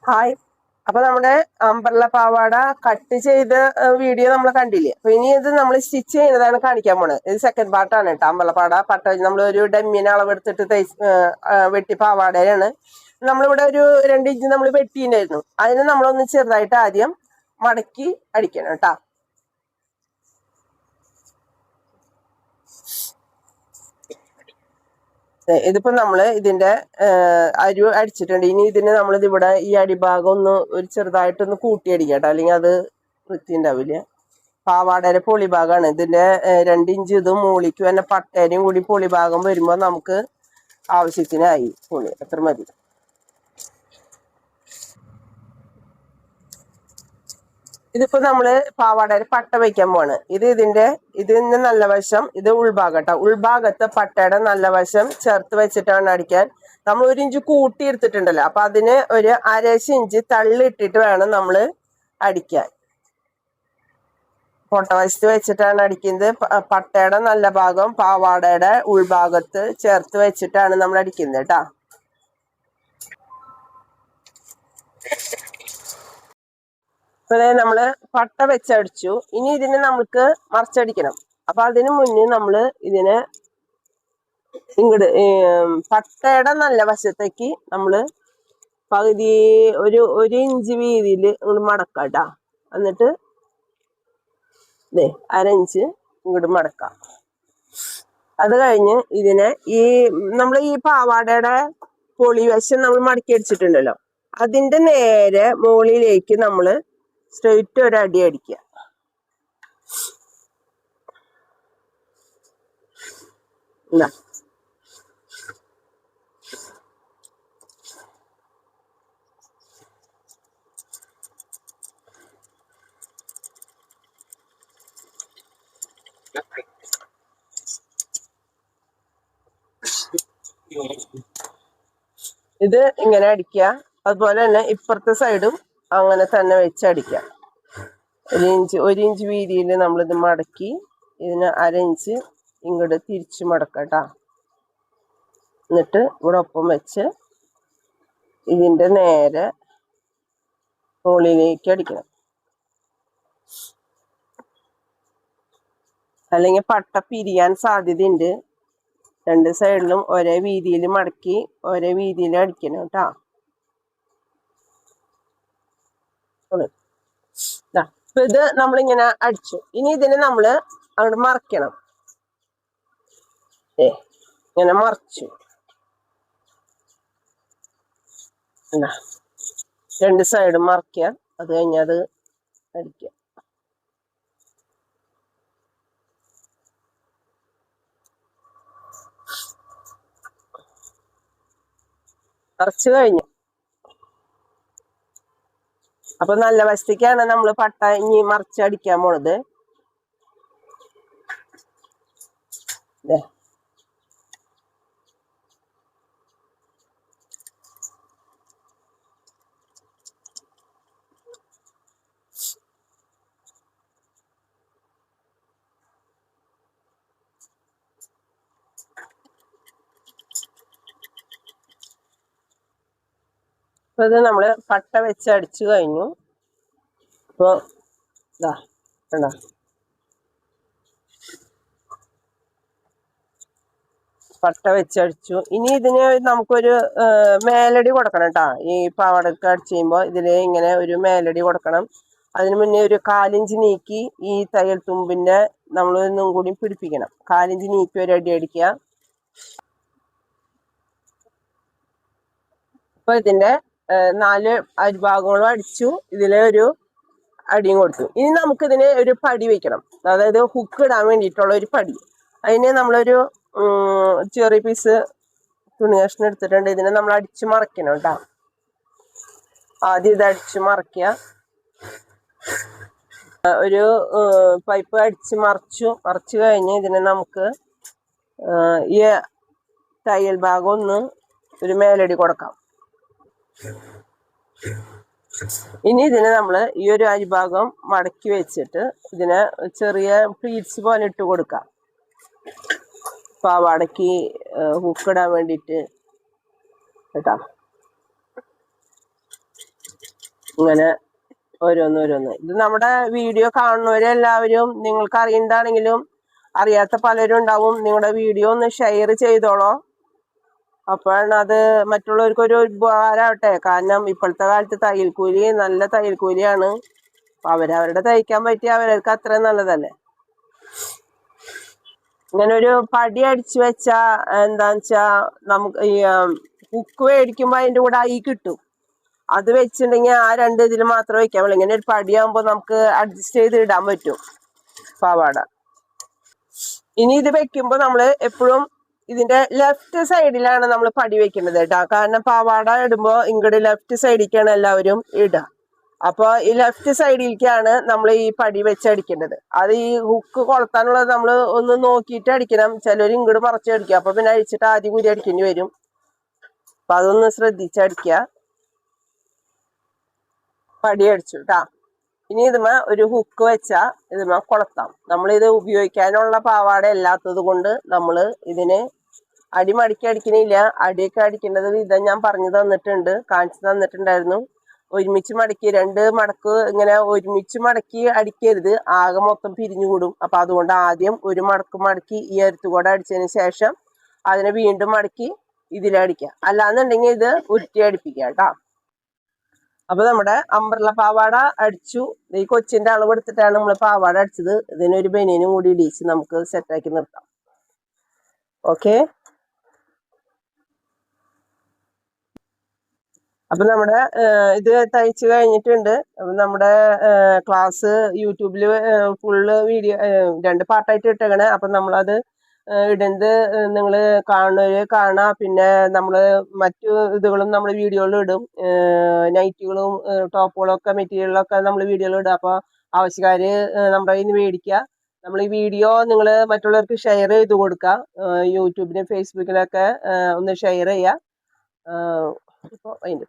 Hi. അപ്പൊ നമ്മുടെ അമ്പർല പാവാട കട്ട് ചെയ്ത വീഡിയോ നമ്മൾ കണ്ടില്ലേ. അപ്പൊ ഇനി ഇത് നമ്മൾ സ്റ്റിച്ച് ചെയ്യുന്നതാണ് കാണിക്കാൻ പോണത്. ഇത് സെക്കൻഡ് പാർട്ടാണ് കേട്ടോ. അമ്പർല പാവാട പട്ട നമ്മൾ ഒരു ഡമ്മിന് അളവെടുത്തിട്ട് വെട്ടി പാവാടയാണ്. നമ്മളിവിടെ ഒരു 2 ഇഞ്ച് നമ്മൾ വെട്ടിയിട്ടുണ്ടായിരുന്നു. അതിന് നമ്മളൊന്ന് ചെറുതായിട്ട് ആദ്യം മടക്കി അടിക്കണം കേട്ടോ. ഇതിപ്പോ നമ്മള് ഇതിന്റെ അരി അടിച്ചിട്ടുണ്ട്. ഇനി ഇതിന് നമ്മളിത് ഇവിടെ ഈ അടിഭാഗം ഒന്ന് ഒരു ചെറുതായിട്ടൊന്ന് കൂട്ടിയടിക്കട്ടോ, അല്ലെങ്കിൽ അത് വൃത്തി ഉണ്ടാവില്ല. പാവാടയുടെ പൊളിഭാഗമാണ് ഇതിന്റെ 2 ഇഞ്ച് ഇതും മൂളിക്ക് തന്നെ പട്ടേരും കൂടി പൊളിഭാഗം വരുമ്പോ നമുക്ക് ആവശ്യത്തിനായി തുണി അത്ര മതി. ഇതിപ്പോ നമ്മള് പാവാടയുടെ പട്ട വയ്ക്കാൻ പോവാണ്. ഇതിന്റെ നല്ല വശം ഇത് ഉൾഭാഗട്ടോ. ഉൾഭാഗത്ത് പട്ടയുടെ നല്ല വശം ചേർത്ത് വെച്ചിട്ടാണ് അടിക്കാൻ. നമ്മൾ 1 ഇഞ്ച് കൂട്ടി എടുത്തിട്ടുണ്ടല്ലോ. അപ്പൊ അതിന് ഒരു 1/2 ഇഞ്ച് തള്ളിയിട്ടിട്ട് വേണം നമ്മള് അടിക്കാൻ. പൊട്ടവശത്ത് വെച്ചിട്ടാണ് അടിക്കുന്നത്. പട്ടയുടെ നല്ല ഭാഗം പാവാടയുടെ ഉൾഭാഗത്ത് ചേർത്ത് വെച്ചിട്ടാണ് നമ്മൾ അടിക്കുന്നത് കേട്ടാ. അപ്പൊ നമ്മള് പട്ട വെച്ചടിച്ചു. ഇനി ഇതിനെ നമുക്ക് മറിച്ചടിക്കണം. അപ്പൊ അതിനു മുന്നേ നമ്മള് ഇതിനെ ഇങ്ങോട്ട് പട്ടയുടെ നല്ല വശത്തേക്ക് നമ്മള് പകുതി ഒരു 1 ഇഞ്ച് വീതിയിൽ ഇങ്ങോട്ട് മടക്കാട്ടാ. എന്നിട്ട് 1/2 ഇഞ്ച് ഇങ്ങോട്ട് മടക്കാം. അത് കഴിഞ്ഞ് ഇതിനെ നമ്മൾ ഈ പാവാടയുടെ പൊളിവശം നമ്മൾ മടക്കി അടിച്ചിട്ടുണ്ടല്ലോ, അതിന്റെ നേരെ മുകളിലേക്ക് നമ്മള് സ്ട്രെയിറ്റ് ഒരു അടി അടിക്കുക. ഇത് ഇങ്ങനെ അടിക്കുക. അതുപോലെ തന്നെ ഇപ്പുറത്തെ സൈഡും അങ്ങനെ തന്നെ വെച്ചടിക്കുക. 1 ഇഞ്ച് വീതിയിൽ നമ്മളിത് മടക്കി ഇതിന് 1/2 ഇഞ്ച് ഇങ്ങോട്ട് തിരിച്ചു മടക്കട്ടാ. എന്നിട്ട് ഇവിടെ ഒപ്പം വെച്ച് ഇതിന്റെ നേരെ മുകളിലേക്ക് അടിക്കണം. അല്ലെങ്കിൽ പട്ട പിരിയാൻ സാധ്യതയുണ്ട്. 2 സൈഡിലും ഒരേ വീതിയിൽ മടക്കി ഒരേ വീതിയിൽ അടിക്കണം കേട്ടാ. അപ്പൊ ഇത് നമ്മളിങ്ങനെ അടിച്ചു. ഇനി ഇതിനെ നമ്മള് അങ്ങോട്ട് മറിക്കണം. ഇങ്ങനെ മറിച്ചു. 2 സൈഡും മറിക്കുക. അത് കഴിഞ്ഞ് അത് അടിക്കുക. മറിച്ചു കഴിഞ്ഞു. അപ്പൊ നല്ല വശത്തേക്കാണ് നമ്മൾ പട്ട ഇനി മറിച്ചടിക്കാൻ പോണത്. അപ്പൊ ഇത് നമ്മള് പട്ട വെച്ച് അടിച്ചു കഴിഞ്ഞു. അപ്പൊ ഇതാ കണ്ടോ, പട്ട വെച്ചടിച്ചു. ഇനി ഇതിന് നമുക്കൊരു മേലടി കൊടുക്കണം കേട്ടാ. ഈ പാവാടക്ക് അടിച്ചു ചെയ്യുമ്പോ ഇതില് ഇങ്ങനെ ഒരു മേലടി കൊടുക്കണം. അതിന് മുന്നേ ഒരു 1/4 ഇഞ്ച് നീക്കി ഈ തയ്യൽ തുമ്പിന്റെ നമ്മൾ ഒന്നും കൂടി പിടിപ്പിക്കണം. 1/4 ഇഞ്ച് നീക്കി ഒരു അടി അടിക്കുക. അപ്പൊ ഇതിന്റെ 4 അരിഭാഗങ്ങളും അടിച്ചു. ഇതിലെ ഒരു അടിയും കൊടുത്തു. ഇനി നമുക്കിതിന് ഒരു പടി വെക്കണം. അതായത് ഹുക്ക് ഇടാൻ വേണ്ടിയിട്ടുള്ള ഒരു പടി. അതിന് നമ്മളൊരു ചെറിയ പീസ് തുണി കഷ്ണം എടുത്തിട്ടുണ്ട്. ഇതിനെ നമ്മൾ അടിച്ചു മറക്കണം കേട്ടോ. ആദ്യം ഇത് അടിച്ചു മറക്കുക. ഒരു പൈപ്പ് അടിച്ച് മറച്ചു കഴിഞ്ഞ് ഇതിനെ നമുക്ക് ഈ തയ്യൽ ഭാഗം ഒന്ന് ഒരു മേലടി കൊടുക്കാം. ഇനി ഇതിനെ നമ്മള് ഈ ഒരു അരിഭാഗം മടക്കി വെച്ചിട്ട് ഇതിനെ ചെറിയ പ്ലീറ്റ്സ് പോലെ ഇട്ട് കൊടുക്കാം. പാവാടയ്ക്ക് ഹുക്കിടാൻ വേണ്ടിയിട്ട് കേട്ടോ. ഇങ്ങനെ ഓരോന്ന് ഇത് നമ്മുടെ വീഡിയോ കാണുന്നവരെല്ലാവരും നിങ്ങൾക്ക് അറിയണ്ടാണെങ്കിലും അറിയാത്ത പലരും ഉണ്ടാവും. നിങ്ങളുടെ വീഡിയോ ഒന്ന് ഷെയർ ചെയ്തോളോ. അപ്പോഴാണ് അത് മറ്റുള്ളവർക്ക് ഒരു ഉപകാരമാവട്ടെ. കാരണം ഇപ്പോഴത്തെ കാലത്ത് തയ്യൽ കൂലി നല്ല തയ്യൽ കൂലിയാണ്. അവരവരുടെ തയ്ക്കാൻ പറ്റിയ അവർക്ക് അത്രയും നല്ലതല്ലേ. ഇങ്ങനെ ഒരു പടി അടിച്ചു വെച്ചാ എന്താന്ന് വെച്ചാ നമുക്ക് ഈ ഹുക്ക് മേടിക്കുമ്പോ അതിന്റെ കൂടെ ഈ കിട്ടും. അത് വെച്ചിട്ടുണ്ടെങ്കിൽ ആ 2 ഇതിൽ മാത്രമേ വെക്കാൻ പറ്റുള്ളൂ. ഇങ്ങനെ ഒരു പടിയാകുമ്പോൾ നമുക്ക് അഡ്ജസ്റ്റ് ചെയ്ത് ഇടാൻ പറ്റും പാവാട. ഇനി ഇത് വെക്കുമ്പോൾ നമ്മൾ എപ്പോഴും ഇതിന്റെ ലെഫ്റ്റ് സൈഡിലാണ് നമ്മൾ പടി വെക്കുന്നത് കേട്ടോ. കാരണം പാവാട ഇടുമ്പോൾ ഇങ്ങോട്ട് ലെഫ്റ്റ് സൈഡിലേക്കാണ് എല്ലാവരും ഇടുക. അപ്പോൾ ഈ ലെഫ്റ്റ് സൈഡിലേക്കാണ് നമ്മൾ ഈ പടി വെച്ചടിക്കേണ്ടത്. അത് ഈ ഹുക്ക് കൊളുത്താനുള്ളത് നമ്മൾ ഒന്ന് നോക്കിയിട്ട് അടിക്കണം. ചിലർ ഇങ്ങോട്ട് മറച്ച് അടിക്കുക. അപ്പൊ പിന്നെ അടിച്ചിട്ട് ആദ്യം കൂടി അടിക്കേണ്ടി വരും. അപ്പൊ അതൊന്ന് ശ്രദ്ധിച്ചടിക്കുക. പടി അടിച്ചു കേട്ടാ. ഇനി ഇതുമ ഒരു ഹുക്ക് വെച്ചാ ഇതുമ കൊളുത്താം. നമ്മളിത് ഉപയോഗിക്കാനുള്ള പാവാട അല്ലാത്തത് കൊണ്ട് നമ്മൾ ഇതിന് അടി മടക്കി അടിക്കണില്ല. അടിയൊക്കെ അടിക്കേണ്ടത് വിധം ഞാൻ പറഞ്ഞു തന്നിട്ടുണ്ട്, കാണിച്ചു തന്നിട്ടുണ്ടായിരുന്നു. ഒരുമിച്ച് മടക്കി 2 മടക്ക് ഇങ്ങനെ ഒരുമിച്ച് മടക്കി അടിക്കരുത്, ആകെ മൊത്തം പിരിഞ്ഞുകൂടും. അപ്പൊ അതുകൊണ്ട് ആദ്യം ഒരു മടക്ക് മടക്കി ഈ അരുത്തുകൂടെ അടിച്ചതിന് ശേഷം അതിനെ വീണ്ടും മടക്കി ഇതിലടിക്കുക. അല്ലാന്നുണ്ടെങ്കിൽ ഇത് ഉരുട്ടി അടിപ്പിക്കുക കേട്ടോ. അപ്പൊ നമ്മുടെ അംബ്രല പാവാട അടിച്ചു. ഈ കൊച്ചിന്റെ അളവ് എടുത്തിട്ടാണ് നമ്മൾ പാവാട അടിച്ചത്. ഇതിനൊരു ബനിയനും കൂടി ഇടിച്ച് നമുക്ക് സെറ്റാക്കി നിർത്താം. ഓക്കെ. അപ്പൊ നമ്മുടെ ഇത് തയ്ച്ച് കഴിഞ്ഞിട്ടുണ്ട്. അപ്പൊ നമ്മുടെ ക്ലാസ് യൂട്യൂബില് ഫുള്ള് വീഡിയോ 2 പാർട്ടായിട്ട് ഇട്ടേക്കണേ. അപ്പൊ നമ്മളത് ഇടുന്നത് നിങ്ങൾ കാണുന്നവര് കാണാം. പിന്നെ നമ്മള് മറ്റു ഇതുകളും നമ്മൾ വീഡിയോയിൽ ഇടും. നൈറ്റുകളും ടോപ്പുകളും ഒക്കെ മെറ്റീരിയലൊക്കെ നമ്മൾ വീഡിയോയിൽ ഇടും. അപ്പൊ ആവശ്യക്കാര് നമ്മുടെ കയ്യിൽ നിന്ന് മേടിക്കുക. നമ്മൾ ഈ വീഡിയോ നിങ്ങൾ മറ്റുള്ളവർക്ക് ഷെയർ ചെയ്ത് കൊടുക്കുക. യൂട്യൂബിലും ഫേസ്ബുക്കിലൊക്കെ ഒന്ന് ഷെയർ ചെയ്യുക. ഇപ്പോൾ അതിൻ്റെ